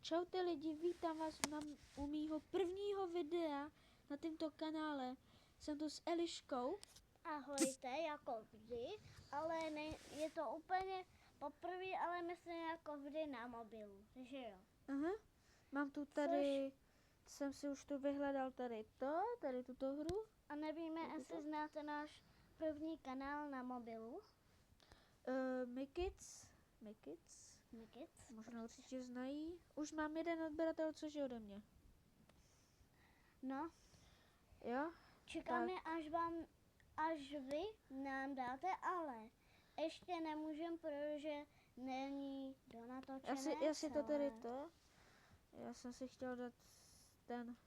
Čaute lidi, vítám vás u mýho prvního videa na tomto kanále. Jsem tu s Eliškou. Ahojte, jako vždy, ale ne, je to úplně poprvé, ale myslím jako vždy na mobilu, že jo? Aha. Mám tu tady, jsem si už tu vyhledal tady tuto hru. A nevíme, jestli znáte náš první kanál na mobilu. Mikic. Mikic. Možná určitě znají. Už mám jeden odběratel, což je ode mě. No, Jo? čekáme, až vy nám dáte, ale ještě nemůžem, protože není donatočené. Já si to tady to. Já jsem si chtěl dát ten.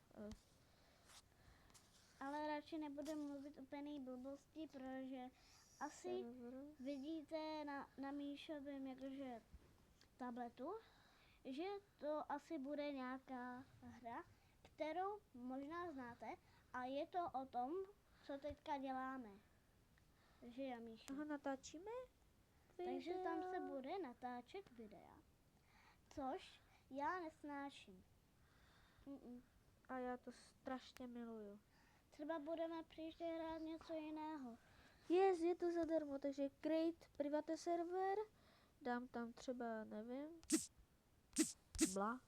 Ale radši nebudeme mluvit úplný blbosti, protože asi vidíte na Míšovém jakože tabletu, že to asi bude nějaká hra, kterou možná znáte a je to o tom, co teďka děláme. Že jo, Míšo? Aha, natáčíme? Takže tam se bude natáčet videa, což já nesnáším. A já to strašně miluju. Třeba budeme příště hrát něco jiného. Je to zadarmo, takže create private server, dám tam třeba, nevím, bla.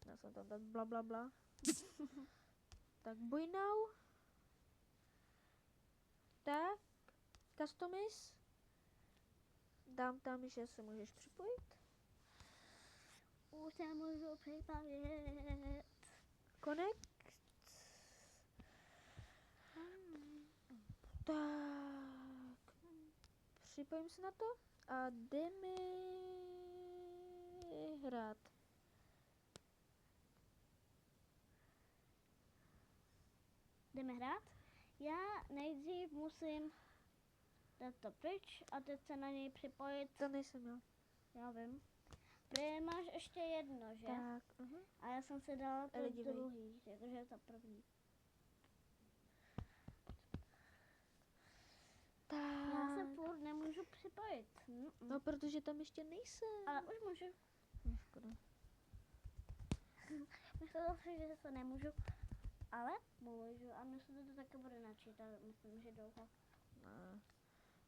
Já jsem tam dát bla bla bla. Tak buy now. Tak, customize. Dám tam, že se můžeš připojit. Už se můžu připojit. Connect. Tak, připojím se na to a jdeme hrát. Jdeme hrát? Já nejdřív musím dát to pryč a teď se na něj připojit. To nejsem já. Já vím. Protože máš ještě jedno, že? Tak, A já jsem si dala to dívej. druhý, takže je to první. Tak. Já se furt nemůžu připojit. No, protože tam ještě nejsem. Ale už můžu. Škoda. Myslím si, že to nemůžu. Ale můžu. A myslím, že to taky bude načítat. Myslím, že dlouho. Ne.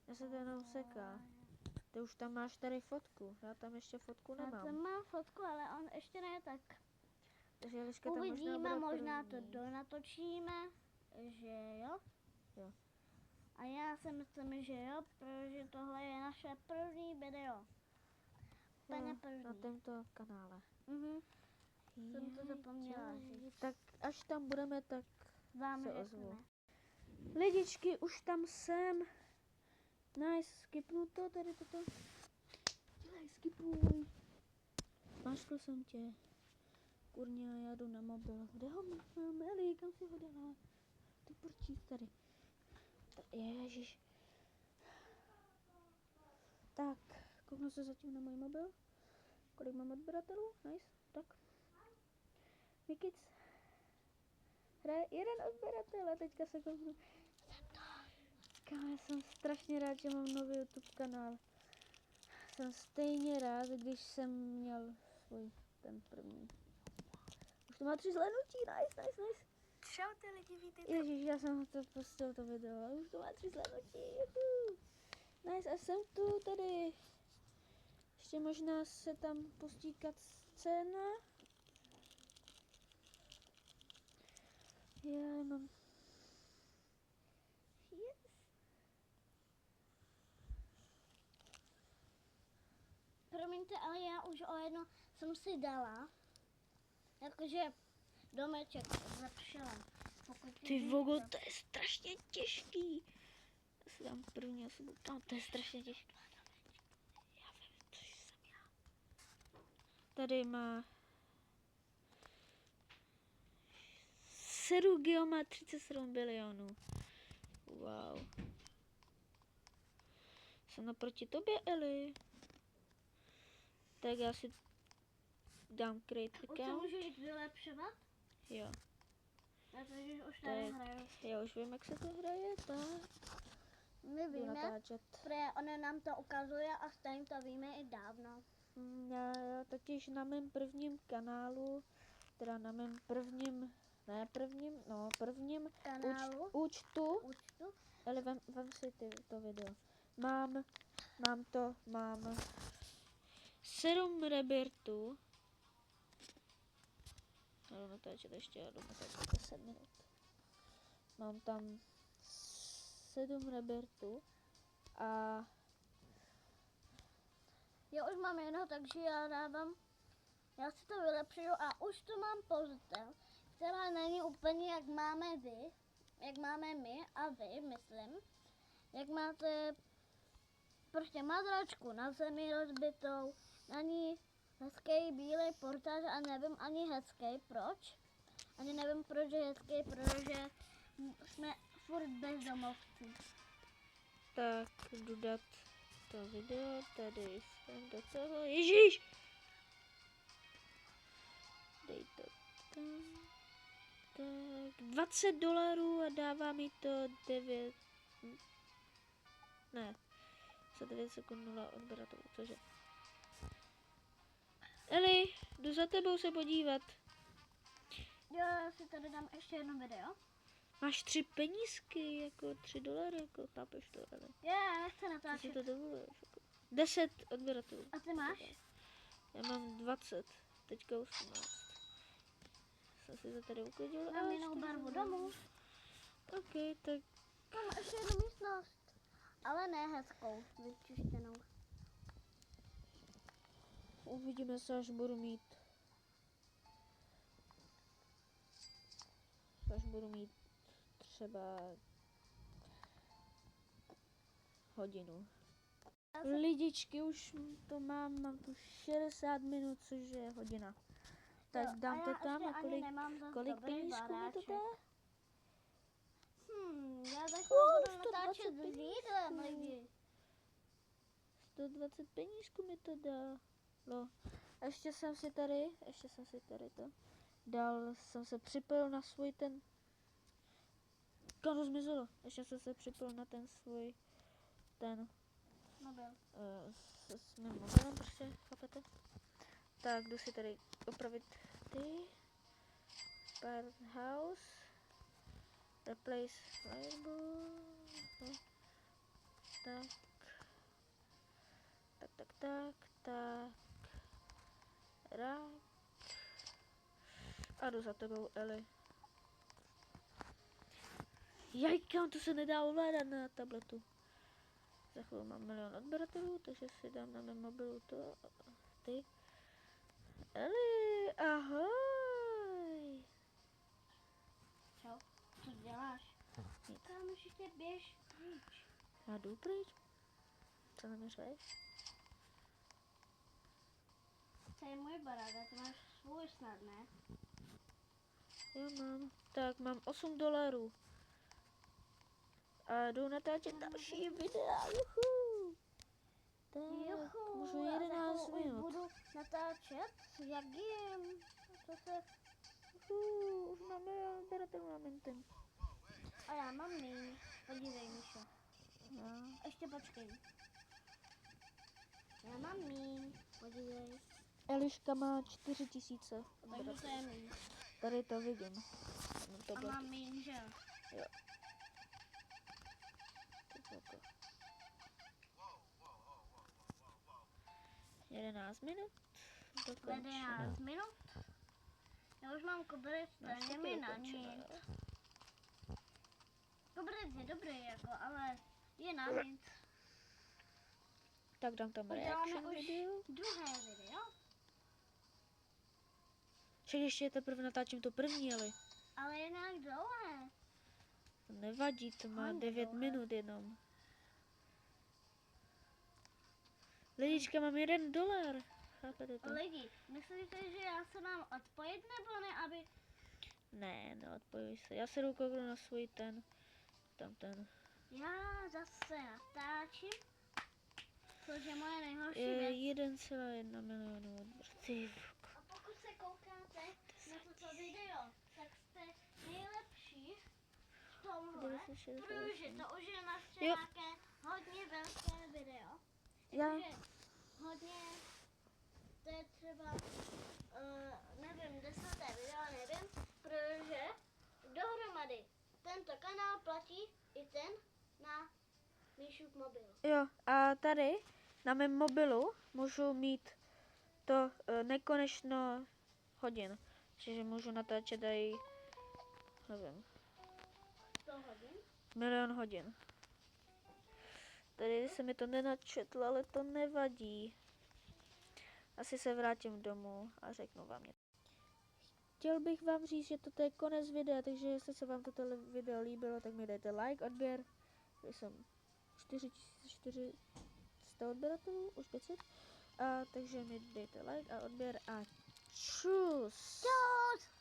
Já se to jenom seká. Ty už tam máš tady fotku. Já tam ještě fotku Já nemám. tam mám fotku, ale on ještě ne tak. Takže Eliška tam Uvidíme, možná to první. donatočíme, že jo? Jo. A já si myslím, že jo, protože tohle je naše první video. Úplně první. Na tomto kanále. Jsem to zapomněla říct. Tak až tam budeme, tak Vám se řekneme. ozvu. Lidičky, už tam jsem. Nice, skipnu to, tady toto. Dělej, skipuj. Máškl jsem tě. Kurňa, já jdu na mobil. Kde ho mám? Eli, kam si ho dala? Ty prčíc tady. Ježiš. Tak, kouknu se zatím na můj mobil. Kolik mám odběratelů? Nice, tak. Mikic. Hraje jeden odběratel a teďka se kouknu. Já jsem strašně rád, že mám nový YouTube kanál. Jsem stejně rád, když jsem měl svůj ten první. Už to má 3 zhlédnutí, nice. Čaute lidi, vítejte. Ježíš, já jsem to pustil to video, ale už to má 3 zhlédnutí. Juhu. Nice, a jsem tu tady. Ještě možná se tam pustí scéna. Já mám. Promiňte, ale já už o jedno jsem si dala. Jakože domeček zlepšila. Ty vogo, to je strašně těžký. Já si dám první osobu. No, to je strašně těžký. Já vím, to jsem já. Tady má Serugio má 37 bilionů. Wow. Jsem naproti tobě, Eli. Tak já si dám create Už se account. můžu jít vylepšovat? Jo. Takže už tady hraju. Já už vím, jak se to hraje, tak. My Jdu víme, natáčet. protože ono nám to ukazuje a stejně to víme i dávno. Já totiž na mém prvním kanálu, teda na mém prvním Kanálu. účtu, Účtu. ale vem si to video. Mám 7 rebirtů. Já jdu natáčet ještě, já jdu natáčet 10 minut. Mám tam 7 rebirtů a Já už mám jedno, takže já si to vylepšuju a už tu mám postel, která není úplně jak máme vy, jak máme my a vy, myslím. Jak máte prostě madračku na zemi rozbitou, na ní hezký bílej portář a nevím ani hezký proč. Ani nevím proč je hezký, protože jsme furt bezdomovci. tak jdu dát to video, tady jsem do toho, ježíš! Dej to tam, tak, $20 a dává mi to 9, ne, za 9 sekund 0 odběratelů, cože? Eli, jdu za tebou se podívat. Já si tady dám ještě jedno video. Máš 3 penízky, jako $3, jako chápeš to, ale Já nechci ty si natáčet. to dovoluješ. Jako. 10 odběratelů. A ty máš? Já mám 20, teďka 18. Jsem si to tady uklidil. Mám jinou barvu domů. OK, tak Mám ještě jednu místnost. Ale ne hezkou, vyčištěnou. uvidíme se, až budu mít. Až budu mít třeba hodinu. Lidičky, už to mám tu 60 minut, což je hodina. Tak Jo, dám to tam a kolik kolik penízků mi to dá? Já za chvíli budu 120 natáčet s jídlem, penízků. lidi. 120 penízků mi to dá. No. Ještě jsem si tady to. Dal jsem se připojil na svůj ten. Kam to zmizelo? Ještě jsem se připojil na ten svůj Mobil. s mým mobilem, prostě, chápete? Tak, jdu si tady opravit ty. Part house. Replace fireball. No. Tak. Rak. A jdu za tebou, Eli. Jajka, to se nedá ovládat na tabletu. Za chvíli mám 1 000 000 odběratelů, takže si dám na mém mobilu to. Ty. Eli, ahoj. Čau, co děláš? Nic. Tam ještě běž pryč. Já jdu pryč. Co na mě řveš? To je můj barák a ty máš svůj snad, ne? Jo, mám. Tak, mám $8. A jdu natáčet další videa, juhu. Tak, můžu já za 11 chvíli minut. budu natáčet, jak jim. To se... Už mám 1 000 000 odběratelů na mém ten. A já mám míň. Podívej, Míšo. No. Ještě počkej. Já mám míň. Podívej. Eliška má 4000 Takže to odběratelů. je míň. Tady to vidím. No, to A bylo mám míň, že jo? to. 11 minut. Dokončeno. 11 minut. Já už mám koberec, Máš stejně taky mi na dokončeno, nic. jo? Koberec je dobrý, jako, ale je na nic. Tak dám tam Uděláme reaction už video. druhé video. Však ještě teprve natáčím to první, ale Ale je nějak dlouhé. to nevadí, to má Mám 9 dlouhé. minut jenom. Lidička, mám $1. Chápete to? Lidi, myslíte, že já se mám odpojit nebo ne, aby... Ne, neodpojuj se. Já se jdu kouknout na svůj ten. Tam ten. Já zase natáčím. Což je moje nejhorší Je věc. 1,1 milionu odběratelů. A pokud se koukáte na toto video, tak jste nejlepší v tomhle, 968. protože to už je naše Jo. nějaké hodně velké video. Já, Takže hodně, to je třeba tento kanál platí i ten na Míšův mobil. Jo, a tady na mém mobilu můžu mít to nekonečno hodin. Čiže můžu natáčet i, nevím, 100 hodin. 1 000 000 hodin. Tady se mi to nenačetlo, ale to nevadí. Asi se vrátím domů a řeknu vám něco. Chtěl bych vám říct, že toto je konec videa, takže jestli se vám toto video líbilo, tak mi dejte like, odběr. Jsem 4400 odběratelů, už 500. Takže mi dejte like a odběr a čus. Čus!